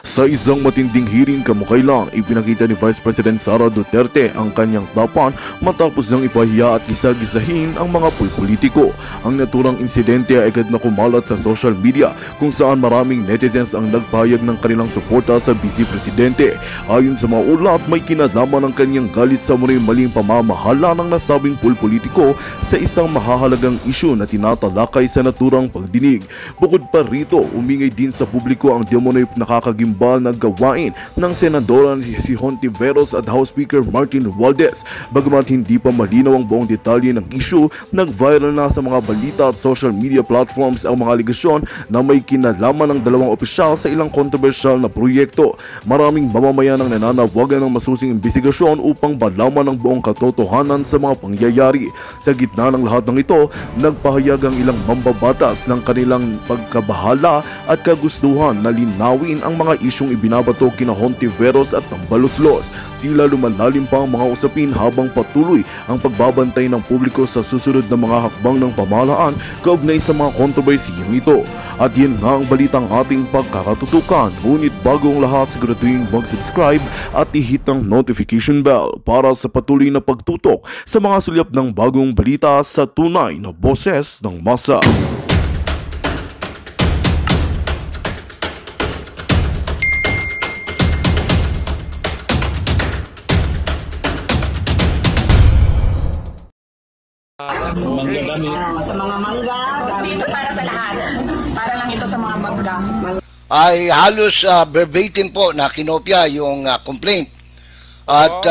Sa isang matinding hearing kamakailan, ipinakita ni Vice President Sara Duterte ang kanyang tapan matapos nang ipahiya at gisa-gisahin ang mga politiko. Ang naturang insidente ay agad na kumalat sa social media kung saan maraming netizens ang nagpahayag ng kanilang suporta sa Vice Presidente. Ayon sa mga ulat, may kinalaman ang kanyang galit sa maling pamamahala ng nasabing politiko sa isang mahahalagang isyu na tinatalakay sa naturang pagdinig. Bukod pa rito, umingay din sa publiko ang demonoy nakakagimbal na gawain ng Senadora si Hontiveros at House Speaker Martin Romualdez. Bagamat hindi pa malinaw ang buong detalye ng issue, nag-viral na sa mga balita at social media platforms ang mga aligasyon na may kinalaman ng dalawang opisyal sa ilang kontrobersyal na proyekto. Maraming mamamayan ang nananawagan ng masusing imbestigasyon upang malaman ang buong katotohanan sa mga pangyayari. Sa gitna ng lahat ng ito, nagpahayag ang ilang mambabatas ng kanilang pagkabahala at kagustuhan na linawin ang mga isyong ibinabato kina Hontiveros at Tambaloslos. Tila lumalalim pa ang mga usapin habang patuloy ang pagbabantay ng publiko sa susunod na mga hakbang ng pamahalaan kaugnay sa mga kontrobersiyang ito. At yan nga ang balitang ating pagkakatutukan. Ngunit bago ang lahat, siguraduhin mag-subscribe at i-hit ang notification bell para sa patuloy na pagtutok sa mga sulyap ng bagong balita sa tunay na boses ng masa. Sa mga mangga, Dito para sa lahat. Para lang ito sa mga mangga. Ay halos verbatim po na kinopya yung complaint. At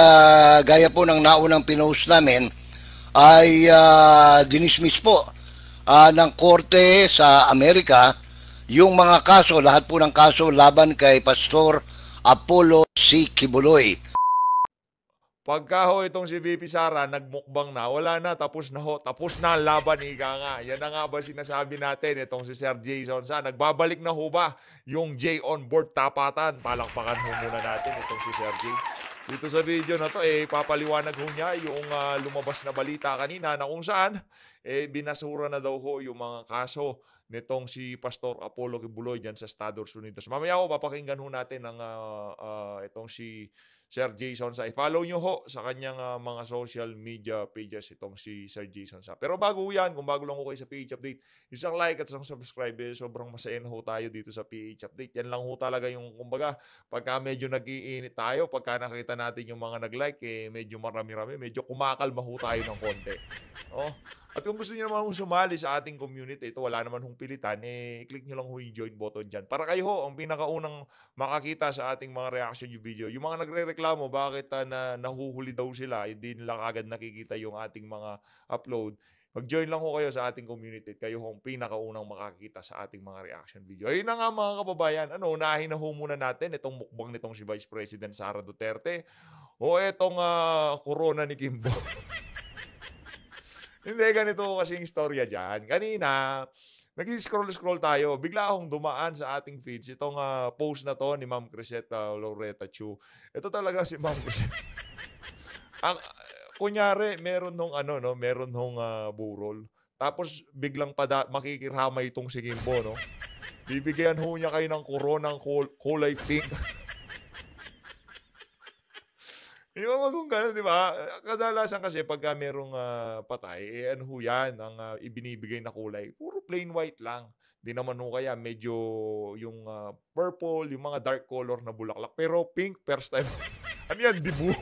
gaya po ng naunang pinost namin ay dinismiss po ng korte sa Amerika yung mga kaso, lahat po ng kaso laban kay Pastor Apollo C. Kibuloy. Pagka ho itong si VP Sara nagmukbang na, wala na, tapos na ho, tapos na ang laban, ika nga. Yan na nga ba sinasabi natin, itong si Sir Jason Sa, nagbabalik na ho ba yung J on board tapatan? Palakpakan ho muna natin itong si Sir J. Dito sa video na to, papaliwanag ho niya yung lumabas na balita kanina na kung saan, binasura na daw ho yung mga kaso nitong si Pastor Apollo Kibuloy dyan sa Estados Unidos. Mamaya ho, papakinggan ho natin ang itong si Sir Jason Sa. I-follow nyo ho sa kanyang mga social media pages itong si Sir Jason Sa. Pero bago yan, kung bago lang ho kayo sa PH Update, isang like at isang subscribe. Sobrang masaya na ho tayo dito sa PH Update. Yan lang ho talaga yung, kumbaga, pagka medyo nag-iinit tayo, pagka nakita natin yung mga nag-like, medyo marami-rami, medyo kumakalma ho tayo ng konti. Oh. At kung gusto niyo naman sumali sa ating community, ito wala naman hong pilitan, i-click niyo lang ho yung join button dyan. Para kayo ho, ang pinakaunang makakita sa ating mga reaction yung video. Yung mga nagre-reklamo, bakit nahuhuli daw sila, hindi nila kagad nakikita yung ating mga upload. Mag-join lang ho kayo sa ating community. Kayo ho ang pinakaunang makakita sa ating mga reaction video. Ayun na nga mga kababayan, unahin na ho muna natin itong mukbang nitong si Vice President Sara Duterte o itong corona ni Kimbo. Hindi, ganito kasing istorya dyan. Kanina, nag-scroll tayo. Bigla akong dumaan sa ating feeds. Itong post na to ni Ma'am Criseta Loretta Chu. Ito talaga si Ma'am Criseta. Kunyari, meron nung meron nung burol. Tapos biglang makikirama itong si Kimbo, no? Bibigyan ho niya kayo ng koronang kulay pink. Di ba magkung gano'n, di ba? Kadalasan kasi pagka merong patay, ano ho yan, ang ibinibigay na kulay. Puro plain white lang. Di naman ho kaya medyo yung purple, yung mga dark color na bulaklak. Pero pink, first time. Ano yan, dibu?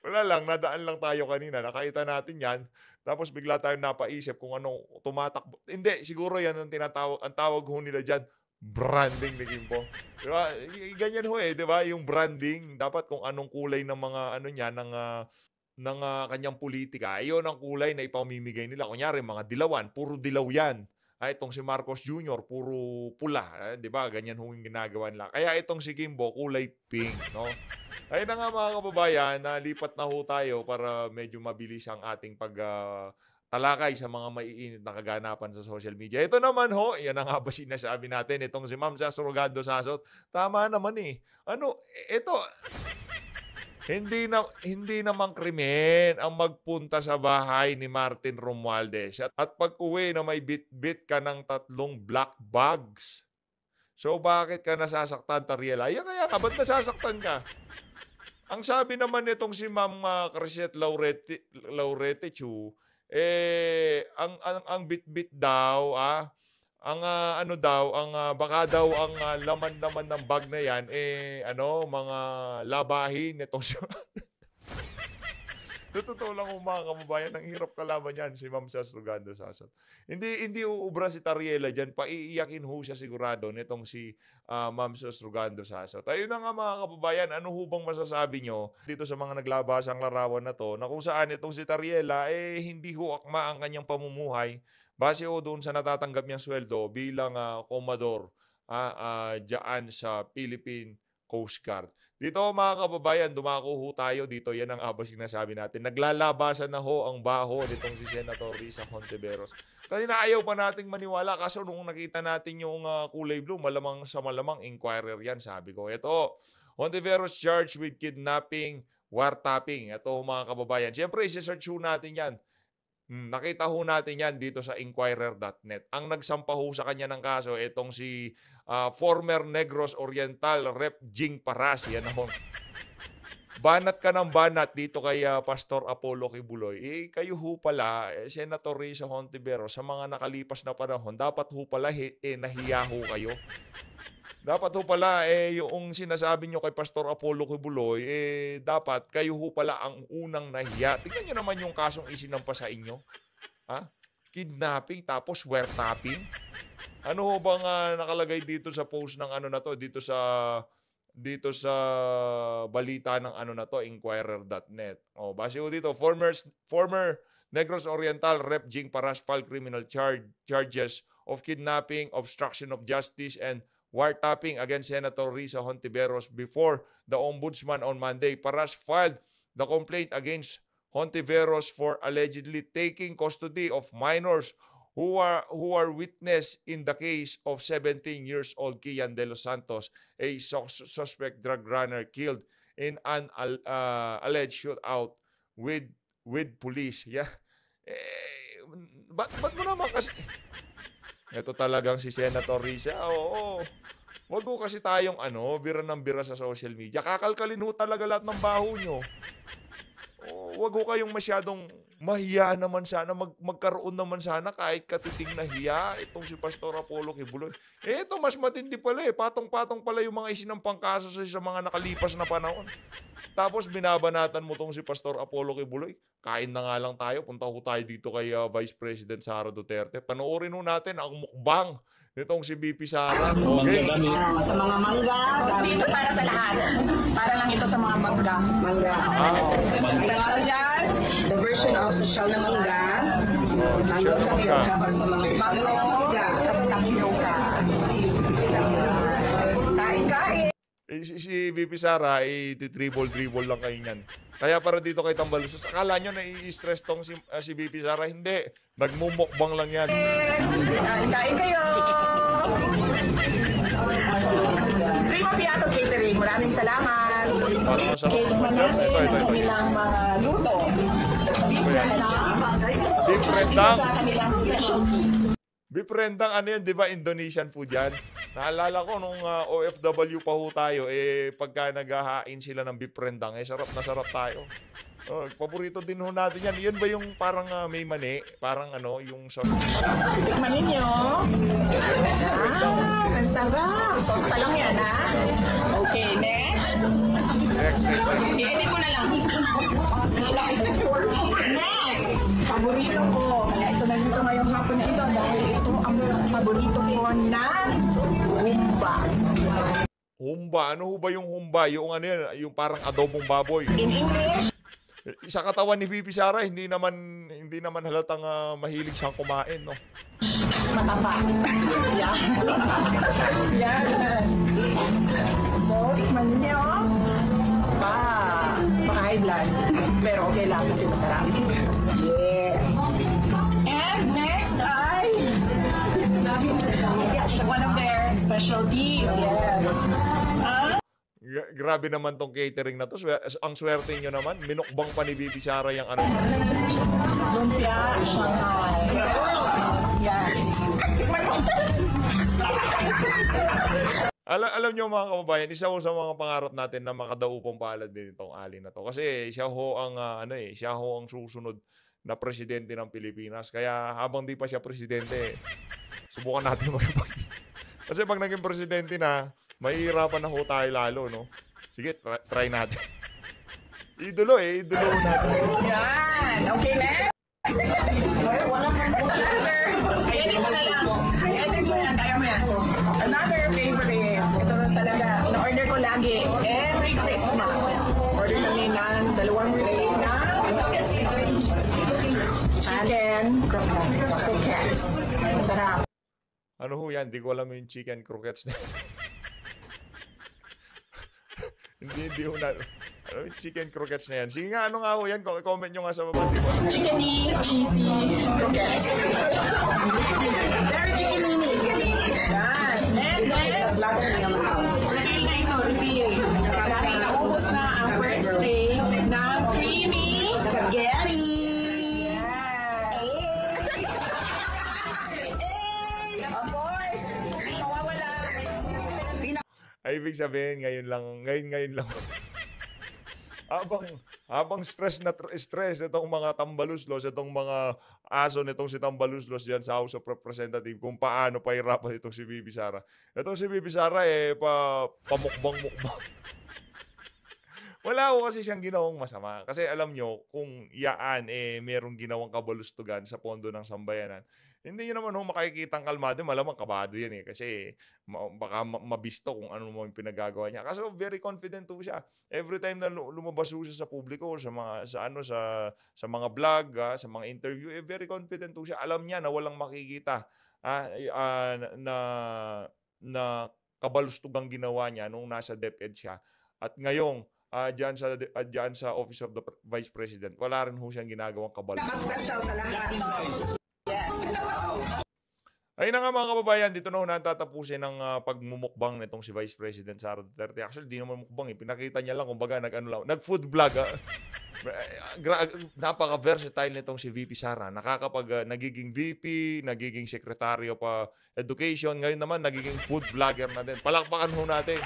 Wala lang, nadaan lang tayo kanina. Nakita natin yan. Tapos bigla tayong napaisip kung anong tumatakbo. Hindi, siguro yan ang tinatawag. Ang tawag ho nila dyan, branding ni Kimbo. Diba? Ganyan ho di ba? Yung branding, dapat kung anong kulay ng mga niya, ng kanyang politika, iyon ang kulay na ipamimigay nila. Kunyari, mga dilawan, puro dilaw yan. Itong si Marcos Jr., puro pula. Di ba? Ganyan ho yung ginagawa nila. Kaya itong si Kimbo, kulay pink, no? Ayun na nga mga kababayan, nalipat na ho tayo para medyo mabilis ang ating talakay sa mga maiinit na kaganapan sa social media. Ito naman ho, yan ang nga ba sinasabi natin, itong si Ma'am Sas Rogando Sasot, tama naman ito, hindi naman krimen ang magpunta sa bahay ni Martin Romualdez at pag-uwi na may bit-bit ka ng 3 black bags. So bakit ka nasasaktan, Tariela? Kaya ka, ba't nasasaktan ka? Ang sabi naman nitong si Ma'am Crisette Laurete Chu, ang bit-bit daw, ano daw, baka daw ang laman naman ng bag na yan, mga labahin nitong si Totoo lang mga kababayan, ang hirap kalaban yan, si Ma'am Sas Rogando Sasot. Hindi uubra si Tariela dyan, paiiyakin ho siya sigurado nitong si Ma'am Sas Rogando Sasot. Ayun na nga mga kababayan, ano ho bang masasabi nyo dito sa mga naglabasang larawan na to, na kung saan itong si Tariela, hindi ho akma ang kanyang pamumuhay, base ho doon sa natatanggap niyang sweldo bilang komador dyan sa Philippine Coast Guard. Dito mga kababayan, dumako ho tayo dito. Yan ang abas sinasabi natin. Naglalabasan na ho ang baho nitong si Senator Risa Hontiveros. Kanina ayaw pa nating maniwala kasi nung nakita natin yung kulay blue, malamang sa malamang inquirer yan, sabi ko. Ito, Hontiveros charged with kidnapping, wiretapping. Ito mga kababayan. Siyempre, isi-search ho natin yan. Nakita ho natin yan dito sa Inquirer.net. Ang nagsampa ho sa kanya ng kaso, itong si former Negros Oriental Rep. Jing Paras. Yan ho. Banat ka ng banat dito kay Pastor Apollo Kibuloy. Kayo ho pala, Senator Risa Hontiveros, sa mga nakalipas na panahon, dapat ho pala nahiya ho kayo. Dapat ho pala, yung sinasabi nyo kay Pastor Apollo Kibuloy, dapat kayo ho pala ang unang nahiya. Tingnan nyo naman yung kasong isinampa sa inyo. Kidnapping, tapos wiretapping. Ano ho bang nakalagay dito sa post ng ano na to, dito sa balita ng ano na to, Inquirer.net. Base ho dito, former Negros Oriental Rep. Jing Paras filed criminal charges of kidnapping, obstruction of justice, and wiretapping against Senator Risa Hontiveros before the Ombudsman on Monday. Paras filed the complaint against Hontiveros for allegedly taking custody of minors who are witness in the case of 17 years old Kian De Los Santos, a suspect drug runner killed in an alleged shootout with police. Yeah. Ba't mo naman kasi... Ito talagang si Senator Risa. Oo. Wag ko kasi tayong bira ng bira sa social media. Kakalkalin ho talaga lahat ng baho nyo. Wag ho kayong masyadong mahiya naman sana. Magkaroon naman sana kahit katiting na hiya itong si Pastor Apollo Kibuloy. Ito mas matindi pala Patong-patong pala yung mga isinampang kaso sa mga nakalipas na panahon. Tapos binabanatan mo tong si Pastor Apollo Kibuloy. Kain na nga lang tayo. Punta ho tayo dito kay Vice President Sara Duterte. Panoorin ho natin ang mukbang nitong si BP Sara. Okay? Sa mga mangga, dito para sa lahat. Para lang ito sa mga mangga. Mangga. Mangga yan. The version of social na mangga. Mangga sa mangga. Para sa mga mangga. Tapioca. Kain-kain. Si BP Sara, dribble lang kayo yan. Kaya para dito kay Tambalusas, akala nyo na-i-stress tong si BP Sara. Hindi. Nagmumukbang lang yan. Kain kayo! Primo Piato Catering, maraming salamat. Parang masarap Kailan naman yan. natin Ito. ang kanilang mga luto. Beef rendang. Sa kanilang specialty. Beef rendang, yan, di ba? Indonesian food yan. Naalala ko nung OFW pa ho tayo, pagka naghahain sila ng beef rendang, sarap na sarap tayo. Paborito din ho natin yan. Yan ba yung parang may mani? Parang yung sauce? Tikman ninyo. Ang sarap. Sauce pa lang yan, ha? Okay, next. Next. I-edit ko na lang. Next. Paborito ko. Kaya ito na dito ngayong hapon na ito dahil ito ang paborito ko na humba. Humba? Ano ho ba yung humba? Yung yan, yung parang adobong baboy. In English, Sa katawan ni BP Sara, hindi naman halatang mahilig siyang kumain, no? mataba. Yan. Yan. So, tikman ninyo. Baka high blood. Pero okay lang kasi masarap. Yes. And next ay one of their specialties. Yes. Grabe naman tong catering na to. Ang swerte nyo naman, minukbang pa ni BP Sara yung Lumpia, Shanghai. Yan. Tikman mo. Alam niyo mga kababayan, isa ho sa mga pangarap natin na makadaupang palad din itong Ali na 'to. Kasi siya ho ang, siya ho ang susunod na presidente ng Pilipinas. Kaya habang 'di pa siya presidente, subukan natin makipag kasi 'pag naging presidente na, mahihirapan na ho tayo lalo, no? Sige, try natin. Idolo, idolo natin. Yan. Okay, next. Edit mo na lang. Edit mo yan. Kaya mo yan. Another favorite. Ito na talaga. Na-order ko lagi. Every Christmas. Order kami ng 2 tray na chicken croquettes. Masarap. Ano ho yan? Di ko alam yung chicken croquettes na. Hindi ho na. Ano yung chicken croquettes na yan? Sige nga, ano nga ho yan? Comment nyo nga sa baba. Chickeny, cheesy croquettes. Very chickeny. Yan. And then, refill na ito, refill. Dahil naubos na ang first day ng creamy spaghetti. Of course, mawawala. Ay, ibig sabihin, ngayon lang. habang stress itong mga tambaluslos, itong mga aso nitong si tambaluslos diyan sa House of Representatives kung paano pahirapan itong si Bibi Sara. Itong si Bibi Sara pamukbang-mukbang. Wala ko kasi siyang ginawang masama. Kasi alam nyo, kung yaan merong ginawang kabalustugan sa pondo ng sambayanan, hindi nyo naman makikita ang kalmado, malamang kabado yan Kasi baka mabisto kung ano mo yung pinagagawa niya. Kasi very confident po siya. Every time na lumabas po siya sa publiko, sa mga vlog, sa mga interview, very confident po siya. Alam niya na walang makikita na kabalustugang ginawa niya nung nasa DepEd siya. At ngayong diyan sa Office of the Vice President, wala rin ho siyang ginagawang kabalustugan. Special sa lahat. Ayun na nga mga kababayan, dito na ho natatapusin ang pagmumukbang nitong si Vice President Sara Duterte. Actually, di naman mukbang Pinakita niya lang, kumbaga, nag-food vlog. Napaka-versatile nitong si VP Sara. Nagiging VP, nagiging Secretary of Education, ngayon naman nagiging food vlogger na din. Palakpakan ho natin.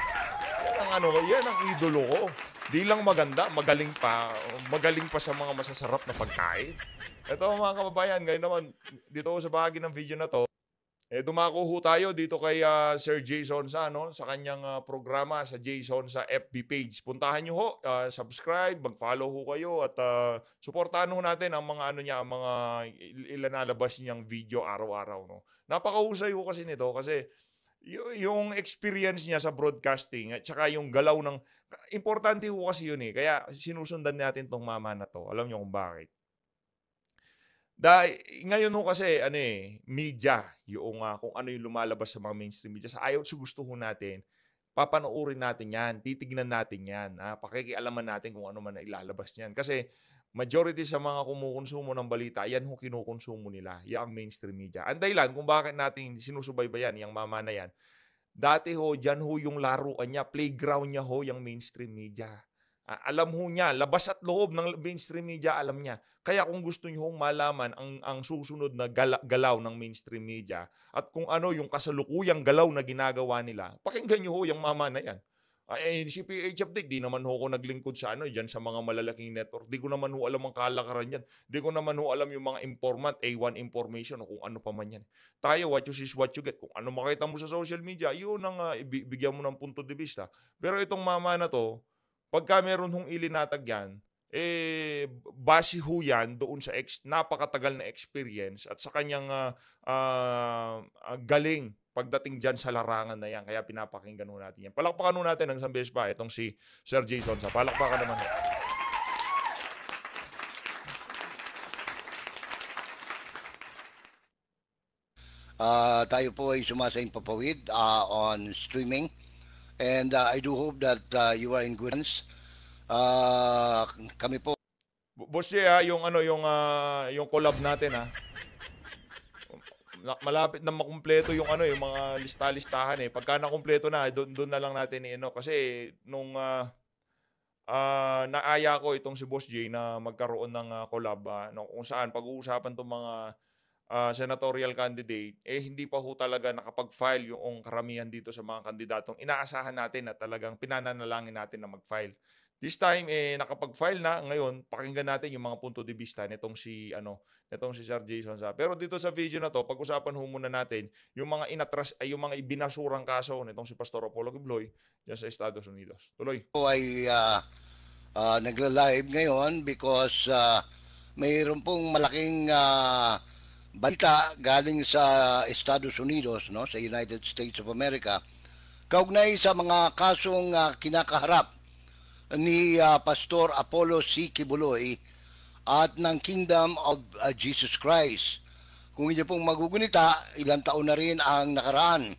Yan ang idolo ko. Di lang maganda, magaling pa sa mga masasarap na pagkain. Ito mga kababayan, ngayon naman, dito sa bahagi ng video na to, dumako ho tayo dito kay Sir Jason sa kanyang programa sa Jason sa FB page. Puntahan niyo ho, subscribe, mag-follow ho kayo at suportahan ho natin ang mga mga ilanalabas niyang video araw-araw Napakahusay ho kasi nito kasi yung experience niya sa broadcasting at saka yung galaw ng importante ho kasi yun Kaya sinusundan natin tong mama na to. Alam niyo kung bakit? Dahil ngayon kasi media, yung kung ano yung lumalabas sa mga mainstream media. Sa gusto ho natin, papanoorin natin 'yan, titignan natin 'yan, pakikialaman natin kung ano man na ilalabas niyan. Kasi majority sa mga kumukonsumo ng balita, 'yan ho kinukonsumo nila, yang mainstream media. Ang dahilan kung bakit natin sinusubaybayan yang mama na 'yan. Dati ho diyan ho yung laruan niya, playground niya ho yung mainstream media. Alam ho niya, labas at loob ng mainstream media, alam niya. Kaya kung gusto niyo hong malaman ang susunod na galaw ng mainstream media at kung ano yung kasalukuyang galaw na ginagawa nila, pakinggan niyo ho yung mama na yan. Si PH Update, di naman ho ako naglingkod sa dyan sa mga malalaking network. Di ko naman ho alam ang kalakaran yan. Di ko naman ho alam yung mga informant, A1 information o kung ano pa man yan. Tayo, what you see is what you get. Kung ano makita mo sa social media, yun ang bigyan mo ng punto de vista. Pero itong mama na to, pagka meron hong ilinatag yan, base ho yan doon sa napakatagal na experience at sa kanyang galing pagdating dyan sa larangan na yan. Kaya pinapakinggan ho natin yan. Palakpakan ho natin ang isang beses pa itong si Sir Jason. Sa palakpakan naman. Tayo po ay sumasaing papawid on streaming. And I do hope that you are in good hands. Kami po. Boss Jay, yung collab natin malapit na makumpleto yung yung mga lista-listahan Pagka nakumpleto na, doon na lang natin kasi nung naaya ko itong si Boss Jay na magkaroon ng collab kung saan pag-uusapan tong mga senatorial candidate, eh hindi pa ho talaga nakapag-file yung karamihan dito sa mga kandidatong inaasahan natin na talagang pinananalangin natin na mag-file. This time, eh, nakapag-file na. Ngayon, pakinggan natin yung mga punto de vista nitong si Sir Jason Sa. Pero dito sa video na to, pag-usapan ho muna natin yung mga yung mga ibinasurang kaso nitong si Pastor Apollo Kibuloy diyan sa Estados Unidos. Tuloy. Po ay nagla-live ngayon because mayroon pong malaking balita galing sa Estados Unidos, no, sa United States of America, kaugnay sa mga kasong kinakaharap ni Pastor Apollo C. Kibuloy at ng Kingdom of Jesus Christ. Kung inyo pong magugunita, ilang taon na rin ang nakaraan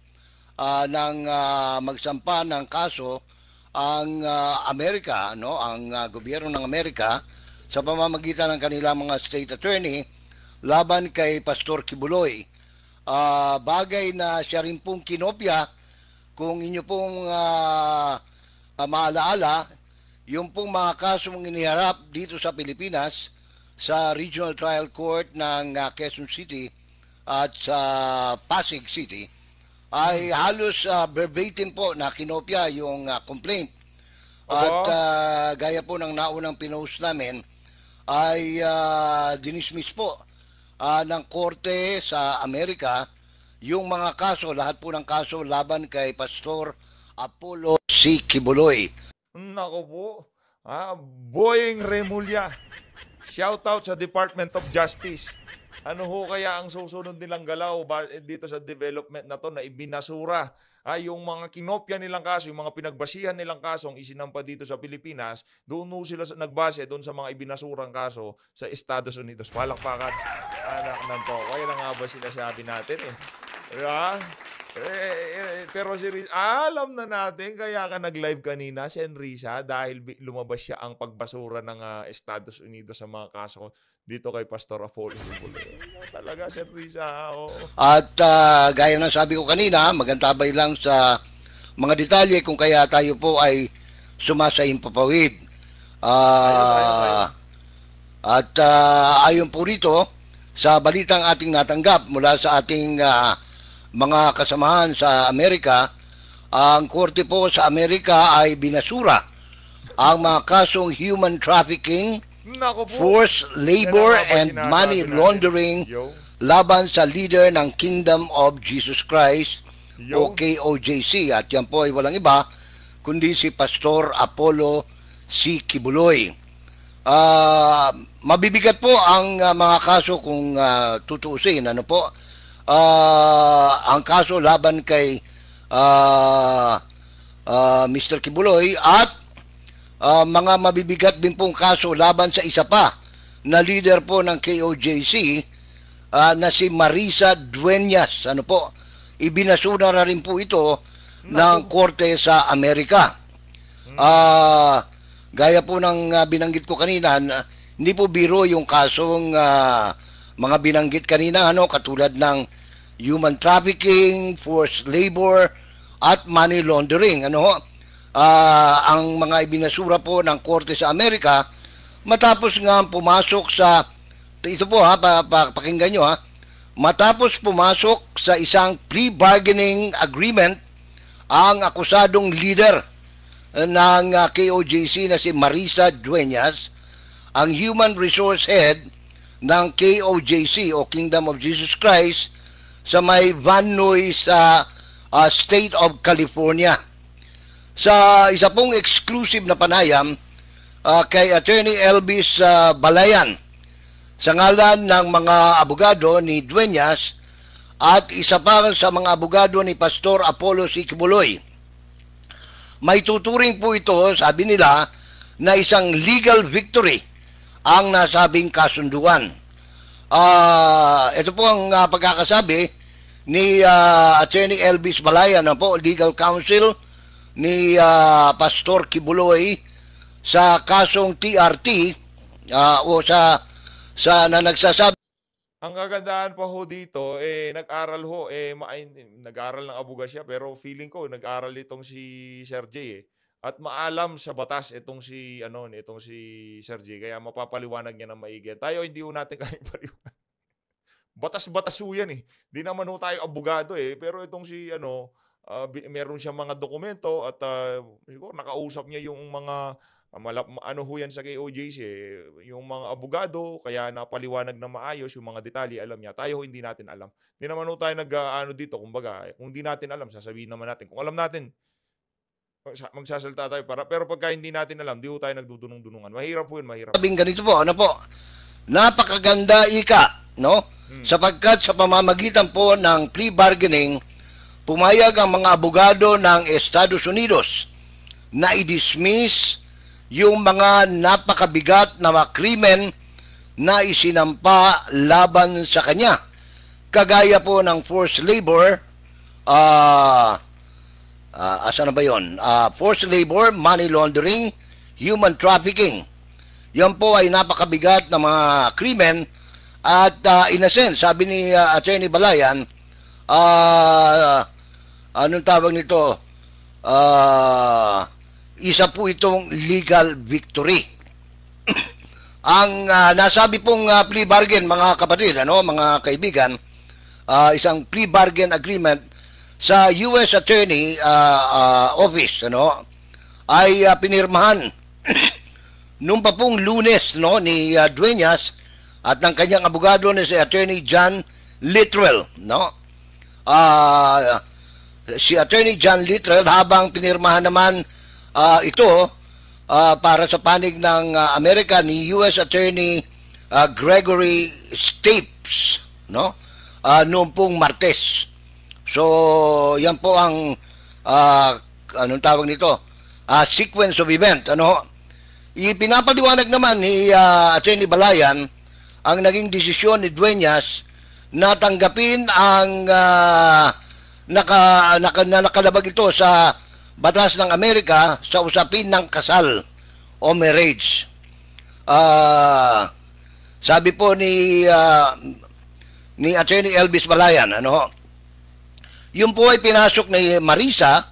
ng magsampa ng kaso ang Amerika, no, ang gobyerno ng Amerika sa pamamagitan ng kanilang mga state attorney laban kay Pastor Kibuloy. Bagay na siya rin pong kinopya, kung inyo pong maalaala, yung pong mga kasong iniharap dito sa Pilipinas sa Regional Trial Court ng Quezon City at sa Pasig City ay halos verbatim po na kinopya yung complaint. At gaya po ng naunang pinost namin ay dinismiss po ng korte sa Amerika yung mga kaso, lahat po ng kaso laban kay Pastor Apollo C. Kibuloy. Nako po. Boyeng Remulla. Shout out sa Department of Justice. Ano ho kaya ang susunod nilang galaw dito sa development na to na ibinasura? Yung mga kinopya nilang kaso, yung mga pinagbasihan nilang kasong isinampa dito sa Pilipinas, doon ho sila nagbase doon sa mga ibinasurang kaso sa Estados Unidos. Palakpakan. Anak ng to. Kaya na nga ba sinasabi natin eh. Diba? Pero si Risa, alam na natin kaya ka nag-live kanina, Sen Risa, dahil lumabas siya ang pagbasura ng Estados Unidos sa mga kaso dito kay Pastor Apollo. Talaga, Sen Risa. Oh. At gaya ng sabi ko kanina, magantabay lang sa mga detalye kung kaya tayo po ay sumasaimpapawid. At ayon po rito, sa balitang ating natanggap mula sa ating mga kasamahan sa Amerika, ang korte po sa Amerika ay binasura ang mga kasong human trafficking, forced labor, and money laundering laban sa leader ng Kingdom of Jesus Christ o KOJC. At yan po ay walang iba kundi si Pastor Apollo C. Kibuloy. Mabibigat po ang mga kaso kung tutuusin. Ano po? Ang kaso laban kay Mr. Kibuloy at mga mabibigat din pong kaso laban sa isa pa na leader po ng KOJC na si Marisa Dueñas. Ano po? Ibinasura na rin po ito ng korte sa Amerika. Gaya po ng binanggit ko kanina, hindi po biro yung kasong mga binanggit kanina, katulad ng human trafficking, forced labor, at money laundering. Ang mga ibinasura po ng korte sa Amerika matapos nga pumasok sa, ito po pakinggan nyo matapos pumasok sa isang plea bargaining agreement ang akusadong leader ng KOJC na si Marisa Dueñas, ang human resource head ng KOJC o Kingdom of Jesus Christ sa may Van Nuys sa State of California. Sa isa pong exclusive na panayam kay Attorney Elvis Balayan sa ngalan ng mga abogado ni Dueñas at isa pa sa mga abogado ni Pastor Apollo C. Kibuloy, may tuturing po ito, sabi nila, na isang legal victory ang nasabing kasunduan. Ito po ang pagkakasabi ni Attorney Elvis Balayan, po, legal counsel ni Pastor Kibuloy sa kasong TRT o sa na nagsasabi. Ang kagandahan pa ho dito, nag-aral ho, nag-aral ng abogasya, pero feeling ko, nag-aral itong si Sir J. At maalam sa batas itong si Sir J. Kaya mapapaliwanag niya ng maigi. Tayo hindi ho natin kayang paliwanag. batas-batas ho yan eh. Di naman ho tayo abogado eh. Pero itong si meron siyang mga dokumento at siguro nakausap niya yung mga ano ho yan sa KOJC eh, yung mga abogado, kaya napaliwanag na maayos yung mga detalye, alam niya. Tayo ho, hindi natin alam. Hindi naman ho tayo ano dito, kumbaga, kung hindi natin alam, sasabihin naman natin. Kung alam natin, magsasalita tayo pero pagka hindi natin alam, di ho tayo nagdudunong-dunungan. Mahirap po yun, mahirap. Sabing ganito po, ano po, napakaganda ika, no? Sapagkat sa pamamagitan po ng plea bargaining, pumayag ang mga abogado ng Estados Unidos na i-dismiss yung mga napakabigat na mga krimen na isinampa laban sa kanya. Kagaya po ng forced labor, asan na ba yun? Forced labor, money laundering, human trafficking. Yan po ay napakabigat na mga krimen at in a sense, sabi ni Attorney Balayan, anong tawag nito? Isa po itong legal victory. Ang nasabi pong plea bargain, mga kapatid, mga kaibigan, isang plea bargain agreement sa US Attorney Office, ay pinirmahan nung pa pong Lunes, ni Dueñas at ng kanyang abogado na si Attorney John Littrell, si Attorney John Littrell, habang pinirmahan naman ito para sa panig ng Amerika ni US Attorney Gregory Stapes, noong pong Martes. So, yan po ang anong tawag nito? Sequence of event, Ipinapaliwanag naman ni Attorney Balayan ang naging desisyon ni Dueñas na tanggapin ang nakalabag ito sa batas ng Amerika sa usapin ng kasal o marriage. Sabi po ni Attorney Elvis Balayan, yun po ay pinasok ni Marisa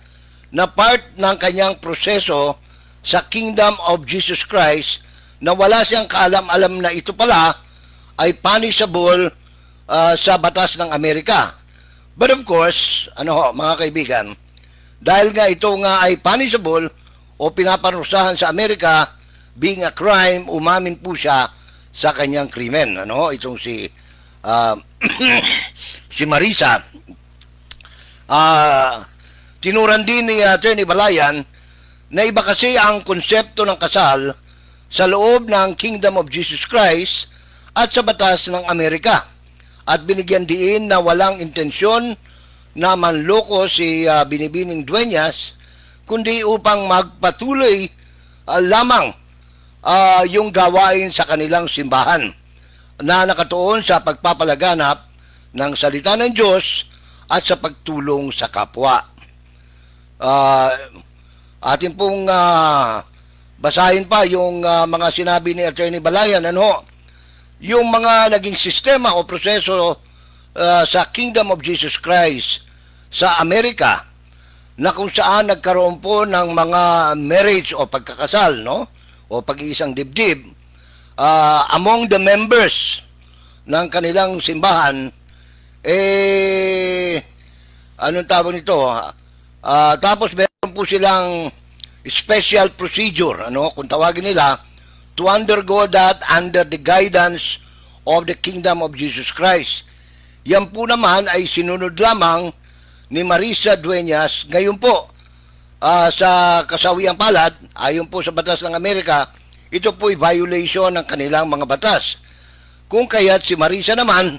na part ng kanyang proseso sa Kingdom of Jesus Christ na wala siyang kaalam-alam na ito pala ay punishable sa batas ng Amerika. But of course, mga kaibigan, dahil nga ito nga ay punishable o pinaparusahan sa Amerika being a crime, umamin po siya sa kanyang krimen. Itong si si Marisa. Tinuran din ni Attorney Balayan na iba kasi ang konsepto ng kasal sa loob ng Kingdom of Jesus Christ at sa batas ng Amerika. At binigyan diin na walang intensyon na manloko si Binibining Dueñas, kundi upang magpatuloy lamang yung gawain sa kanilang simbahan na nakatuon sa pagpapalaganap ng salita ng Diyos at sa pagtulong sa kapwa. Atin pong basahin pa yung mga sinabi ni Attorney Balayan, yung mga naging sistema o proseso sa Kingdom of Jesus Christ sa Amerika na kung saan nagkaroon po ng mga marriage o pagkakasal, o pag-iisang dibdib among the members ng kanilang simbahan, anong tawag nito? Tapos meron po silang special procedure, kung tawagin nila, to undergo that under the guidance of the Kingdom of Jesus Christ. Yan po naman ay sinunod lamang ni Marisa Dueñas ngayon po sa kasawiang palad, ayon po sa batas ng Amerika. Ito po ay violation ng kanilang mga batas. Kung kaya't si Marisa naman,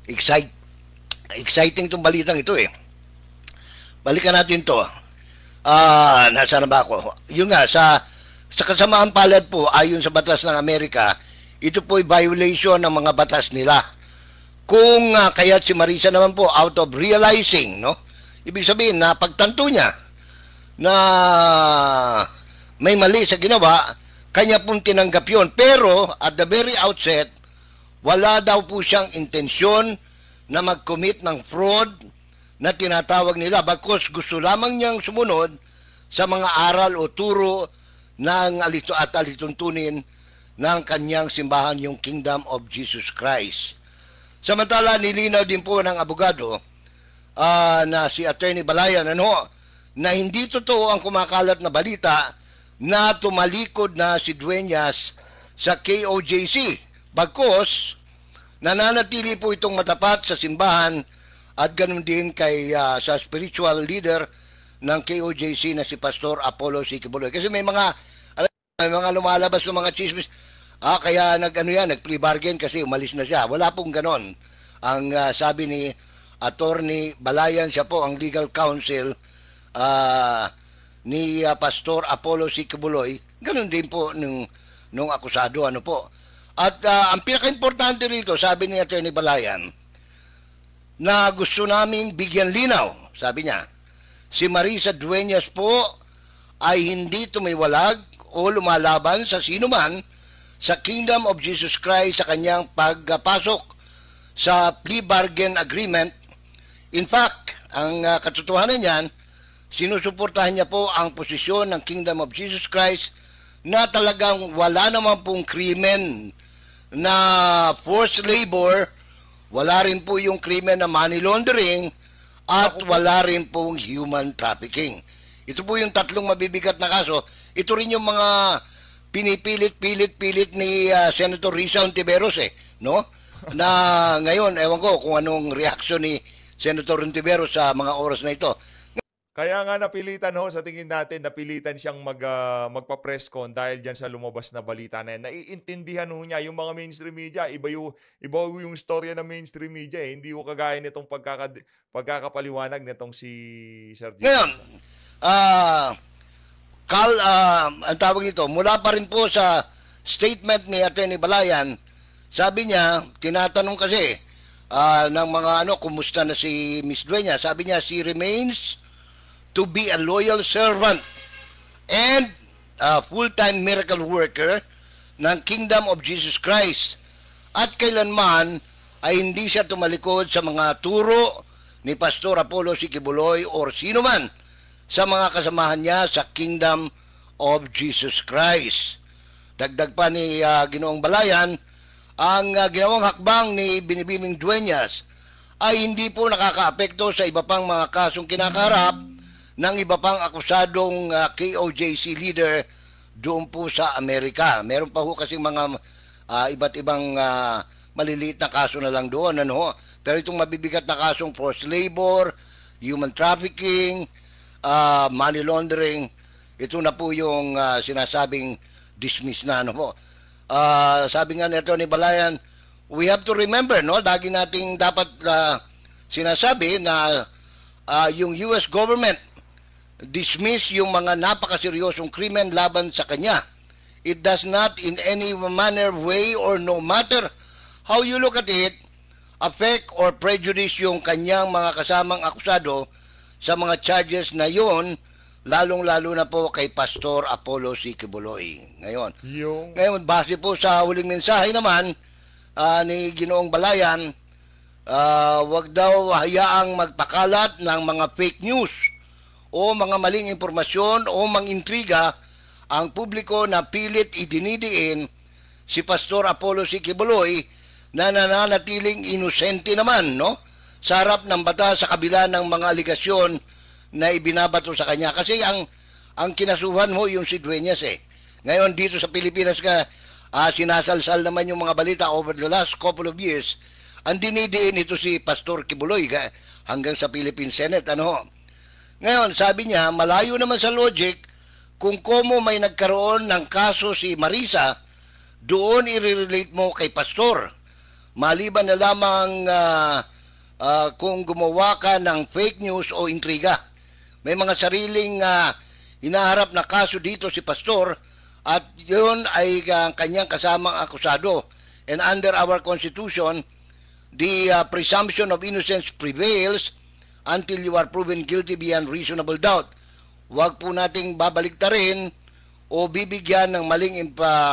exciting itong balitang ito Balikan natin to. Nasaan na ba ako? Yun nga, sa kasamaan palad po, ayon sa batas ng Amerika, ito po ay violation ng mga batas nila. Kung kaya't si Marisa naman po, out of realizing, ibig sabihin na pagtanto niya na may mali sa ginawa, kanya pong tinanggap yun. Pero at the very outset, wala daw po siyang intensyon na mag-commit ng fraud na tinatawag nila, bagkus gusto lamang niyang sumunod sa mga aral o turo ng alituntunin ng kanyang simbahan, yung Kingdom of Jesus Christ. Samantala, nilinaw din po ng abogado na si Attorney Balayan na hindi totoo ang kumakalat na balita na tumalikod na si Dueñas sa KOJC. Bagkus, nananatili po itong matapat sa simbahan at ganun din sa spiritual leader ng KOJC na si Pastor Apollo C. Kibuloy. Kasi may mga lumalabas ng mga chismis. Kaya nag-plea bargain kasi umalis na siya. Wala pong ganon. Ang sabi ni Attorney Balayan, siya po ang legal counsel ni Pastor Apollo C. Kibuloy. Ganon din po nung akusado. At ang pinaka-importante rito, sabi ni Attorney Balayan, na gusto naming bigyan linaw, sabi niya, si Marisa Dueñas po ay hindi tumiwalag o lumalaban sa sinuman sa Kingdom of Jesus Christ sa kanyang pagpasok sa plea bargain agreement. In fact, ang katotohanan niyan, sinusuportahan niya po ang posisyon ng Kingdom of Jesus Christ na talagang wala naman pong krimen na forced labor, wala rin po yung krimen na money laundering, at wala rin pong human trafficking. Ito po yung tatlong mabibigat na kaso. Ito rin yung mga pinipilit ni Senator Risa Ontiveros no? Na ngayon, ewan ko kung anong reaksyon ni Senator Ontiveros sa mga oras na ito. Kaya nga napilitan sa tingin natin, napilitan siyang magpa-press con dahil dyan sa lumabas na balita na yan. Naiintindihan niya yung mga mainstream media, iba yung storya ng mainstream media hindi ko kagaya nitong pagkakapaliwanag nitong si Sir Jason. Ngayon, ang tawag nito, mula pa rin po sa statement ni Attorney Balayan, sabi niya, tinatanong kasi ng mga kumusta na si Miss Dueñas, sabi niya, she remains to be a loyal servant and a full-time miracle worker ng Kingdom of Jesus Christ. At kailanman ay hindi siya tumalikod sa mga turo ni Pastor Apollo C. Kibuloy or sino man sa mga kasamahan niya sa Kingdom of Jesus Christ. Dagdag pa ni Ginoong Balayan, ang ginawang hakbang ni Binibining Dueñas ay hindi po nakakaapekto sa iba pang mga kasong kinakaharap ng iba pang akusadong KOJC leader doon po sa Amerika. Meron pa ho kasi mga iba't ibang maliliit na kaso na lang doon. Pero itong mabibigat na kasong forced labor, human trafficking, money laundering, ito na po yung sinasabing dismiss na. Sabi nga nito ni Balayan, we have to remember, lagi nating dapat sinasabi na yung US government dismiss yung mga napakaseryosong krimen laban sa kanya. It does not in any manner, way, or no matter how you look at it, affect or prejudice yung kanyang mga kasamang akusado sa mga charges na yon, lalong-lalo na po kay Pastor Apollo C. Kibuloy. Ngayon, base po sa huling mensahe naman ni Ginoong Balayan, wag daw hayaang magpakalat ng mga fake news o mga maling impormasyon o mangintriga ang publiko na pilit idinidiin si Pastor Apollo C. Kibuloy na nananatiling inosente naman sa harap ng batas sa kabila ng mga aligasyon na ibinabato sa kanya. Kasi ang kinasuhan mo yung si Dueñas Ngayon dito sa Pilipinas sinasalsal naman yung mga balita over the last couple of years. Ang dinidiin ito si Pastor Kibuloy hanggang sa Philippine Senate. Ngayon, sabi niya, malayo naman sa logic kung komo may nagkaroon ng kaso si Marisa, doon i-relate mo kay Pastor. Maliban na lamang kung gumawa ka ng fake news o intriga. May mga sariling hinaharap na kaso dito si Pastor at yun ay kanyang kasamang akusado. And under our Constitution, the presumption of innocence prevails until you are proven guilty beyond reasonable doubt. Huwag po nating babaliktarin o bibigyan ng maling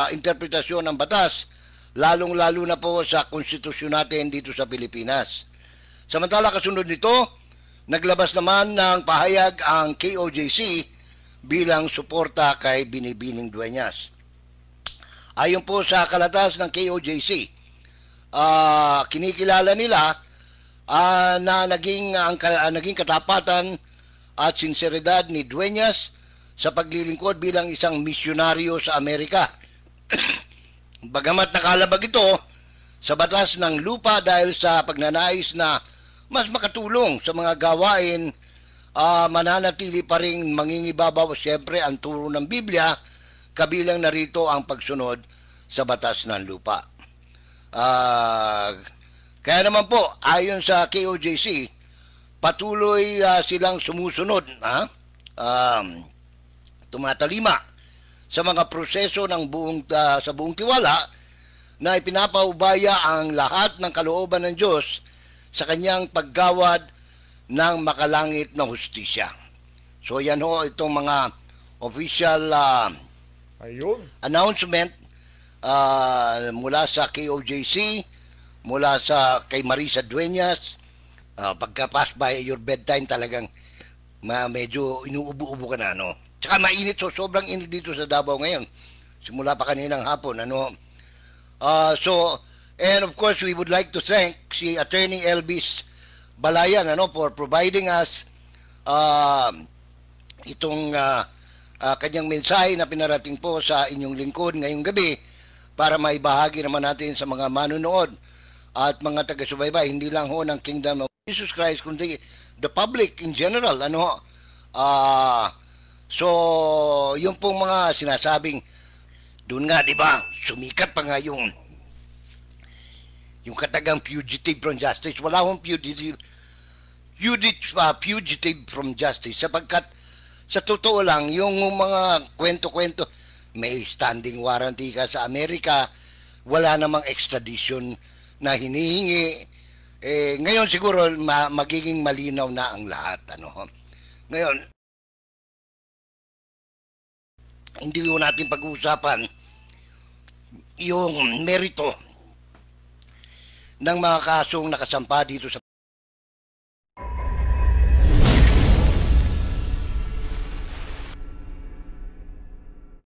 interpretasyon ng batas, lalong-lalo na po sa konstitusyon natin dito sa Pilipinas. Samantala, kasunod nito, naglabas naman ng pahayag ang KOJC bilang suporta kay Binibining Dueñas. Ayon po sa kalatas ng KOJC, kinikilala nila na naging katapatan at sinseridad ni Dueñas sa paglilingkod bilang isang misyonaryo sa Amerika. Bagamat nakalabag ito sa batas ng lupa dahil sa pagnanais na mas makatulong sa mga gawain, mananatili pa rin mangingibabaw siyempre ang turo ng Biblia, kabilang narito ang pagsunod sa batas ng lupa. Kaya naman po, ayon sa KOJC, patuloy silang sumusunod, tumatalima sa mga proseso ng sa buong tiwala na ipinapaubaya ang lahat ng kalooban ng Diyos sa kanyang paggawad ng makalangit na hustisya. So yan ho itong mga official announcement mula sa KOJC, mula sa kay Marisa Dueñas. Pagka-pass by your bedtime talagang medyo inuubo-ubo ka na, no? Tsaka mainit, so sobrang init dito sa Davao ngayon. Simula pa kaninang hapon, ano? And of course, we would like to thank si Attorney Elvis Balayan, ano, for providing us itong kanyang mensahe na pinarating po sa inyong lingkod ngayong gabi para maibahagi naman natin sa mga manunood at mga taga-subaybay, hindi lang ho ng Kingdom of Jesus Christ, kundi the public in general, ano. So, yung pong mga sinasabing, doon nga, di ba, sumikat pa nga yung katagang fugitive from justice. Wala akong fugitive from justice, sapagkat sa totoo lang, yung mga kwento-kwento, may standing warranty ka sa Amerika, wala namang extradition na hinihingi. Ngayon siguro magiging malinaw na ang lahat, ano. Ngayon, hindi ko natin pag-uusapan yung merito ng mga kasong nakasampa dito sa